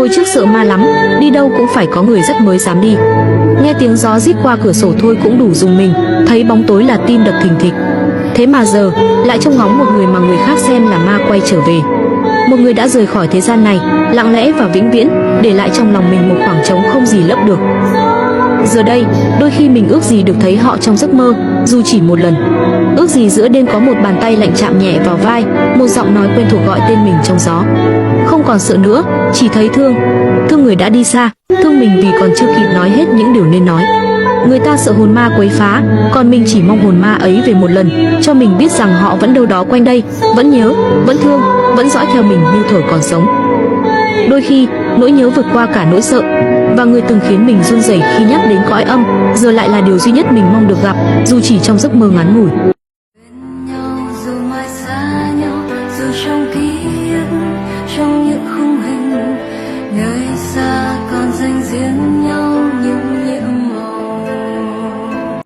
Hồi trước sợ ma lắm, đi đâu cũng phải có người dắt mới dám đi. Nghe tiếng gió rít qua cửa sổ thôi cũng đủ rùng mình, thấy bóng tối là tim đập thình thịch. Thế mà giờ lại trông ngóng một người mà người khác xem là ma quay trở về. Một người đã rời khỏi thế gian này, lặng lẽ và vĩnh viễn, để lại trong lòng mình một khoảng trống không gì lấp được. Giờ đây, đôi khi mình ước gì được thấy họ trong giấc mơ, dù chỉ một lần. Ước gì giữa đêm có một bàn tay lạnh chạm nhẹ vào vai, một giọng nói quen thuộc gọi tên mình trong gió. Không còn sợ nữa, chỉ thấy thương. Thương người đã đi xa, thương mình vì còn chưa kịp nói hết những điều nên nói. Người ta sợ hồn ma quấy phá, còn mình chỉ mong hồn ma ấy về một lần, cho mình biết rằng họ vẫn đâu đó quanh đây, vẫn nhớ, vẫn thương, vẫn dõi theo mình như thuở còn sống. Đôi khi, nỗi nhớ vượt qua cả nỗi sợ, và người từng khiến mình run rẩy khi nhắc đến cõi âm, giờ lại là điều duy nhất mình mong được gặp, dù chỉ trong giấc mơ ngắn ngủi. Bên nhau dù mãi xa nhau, dù trong ký ức, trong những khung hình, nơi xa còn dành riêng